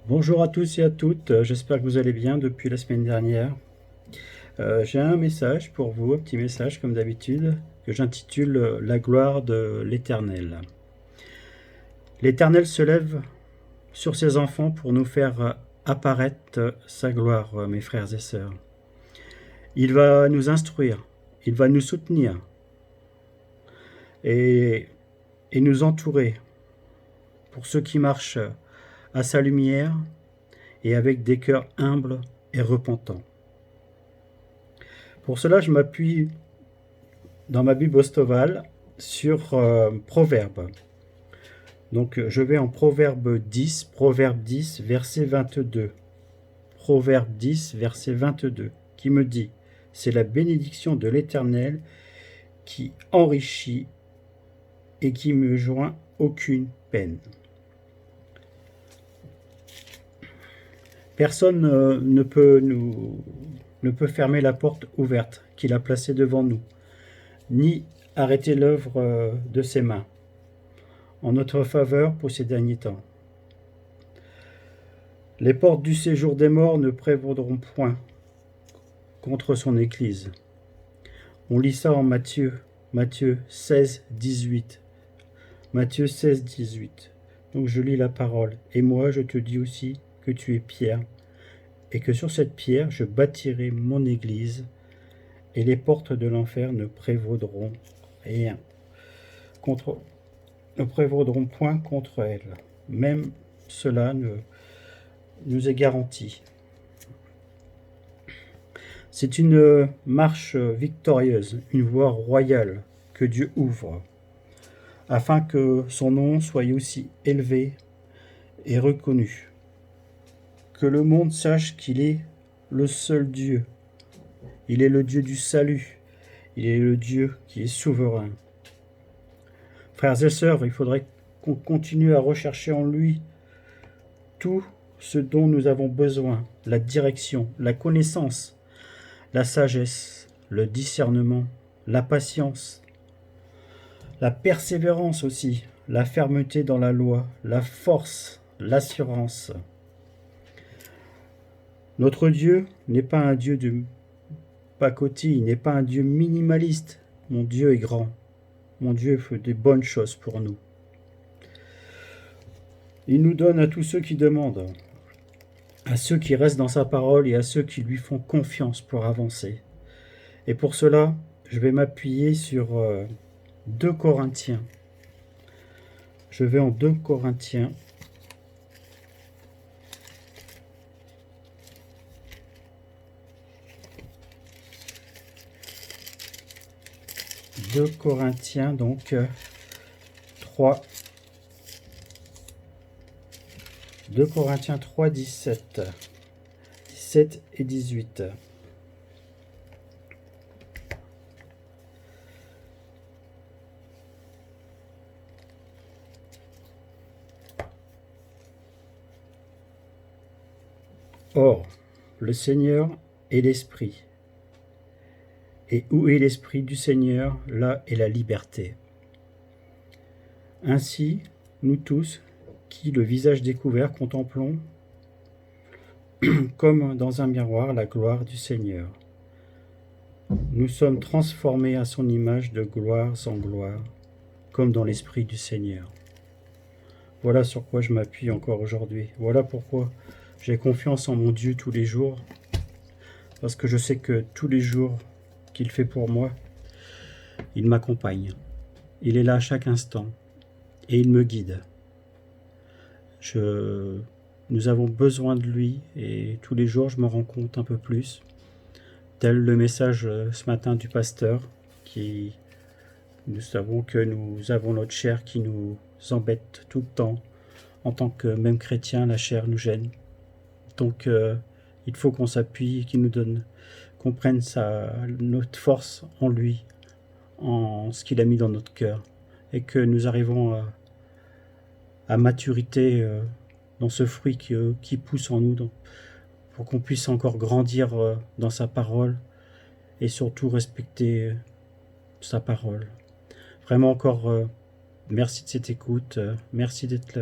Bonjour à tous et à toutes, j'espère que vous allez bien depuis la semaine dernière. J'ai un message pour vous, un petit message comme d'habitude, que j'intitule La gloire de l'Éternel. L'Éternel se lève sur ses enfants pour nous faire apparaître sa gloire, mes frères et sœurs. Il va nous instruire, il va nous soutenir et, et nous entourer pour ceux qui marchent à sa lumière et avec des cœurs humbles et repentants. Pour cela, je m'appuie dans ma Bible Ostovale sur Proverbe. Donc je vais en Proverbe 10, verset 22. Proverbe 10, verset 22, qui me dit: c'est la bénédiction de l'Éternel qui enrichit et qui me joint aucune peine. Personne ne peut fermer la porte ouverte qu'il a placée devant nous, ni arrêter l'œuvre de ses mains en notre faveur pour ces derniers temps. Les portes du séjour des morts ne prévaudront point contre son Église. On lit ça en Matthieu 16, 18. Matthieu 16, 18. Donc je lis la parole. Et moi je te dis aussi que tu es Pierre, et que sur cette pierre je bâtirai mon Église, et les portes de l'enfer ne prévaudront point contre elle. Même cela nous est garanti. C'est une marche victorieuse, une voie royale que Dieu ouvre, afin que son nom soit aussi élevé et reconnu, que le monde sache qu'il est le seul Dieu. Il est le Dieu du salut, il est le Dieu qui est souverain. Frères et sœurs, il faudrait qu'on continue à rechercher en lui tout ce dont nous avons besoin, la direction, la connaissance, la sagesse, le discernement, la patience, la persévérance aussi, la fermeté dans la loi, la force, l'assurance. Notre Dieu n'est pas un Dieu de pacotille, n'est pas un Dieu minimaliste. Mon Dieu est grand. Mon Dieu fait des bonnes choses pour nous. Il nous donne à tous ceux qui demandent, à ceux qui restent dans sa parole et à ceux qui lui font confiance pour avancer. Et pour cela, je vais m'appuyer sur 2 Corinthiens. Je vais en 2 Corinthiens. 2 Corinthiens, donc 3. 2 Corinthiens 3, 17 et 18. Or, le Seigneur est l'Esprit. Et où est l'Esprit du Seigneur, là est la liberté. Ainsi, nous tous, qui, le visage découvert, contemplons comme dans un miroir la gloire du Seigneur. Nous sommes transformés à son image de gloire en gloire, comme dans l'Esprit du Seigneur. Voilà sur quoi je m'appuie encore aujourd'hui. Voilà pourquoi j'ai confiance en mon Dieu tous les jours, parce que je sais que tous les jours qu'il fait pour moi, il m'accompagne. Il est là à chaque instant et il me guide. Nous avons besoin de lui et tous les jours je me rends compte un peu plus, tel le message ce matin du pasteur qui nous savons que nous avons notre chair qui nous embête tout le temps. En tant que même chrétien, la chair nous gêne. Donc il faut qu'on s'appuie, qu'il nous donne, qu'on prenne notre force en lui, en ce qu'il a mis dans notre cœur, et que nous arrivons à maturité dans ce fruit qui pousse en nous, pour qu'on puisse encore grandir dans sa parole et surtout respecter sa parole. Vraiment encore merci de cette écoute, merci d'être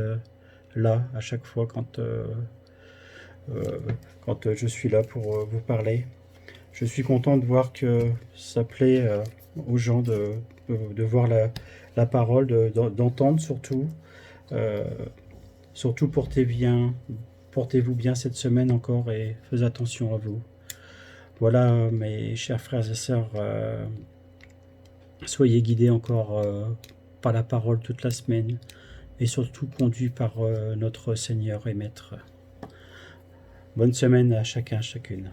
là à chaque fois quand quand je suis là pour vous parler. Je suis content de voir que ça plaît aux gens de voir la parole, d'entendre surtout. Euh, Surtout portez-vous bien cette semaine encore et faites attention à vous. Voilà, mes chers frères et sœurs, soyez guidés encore par la parole toute la semaine et surtout conduits par notre Seigneur et Maître. Bonne semaine à chacun, chacune.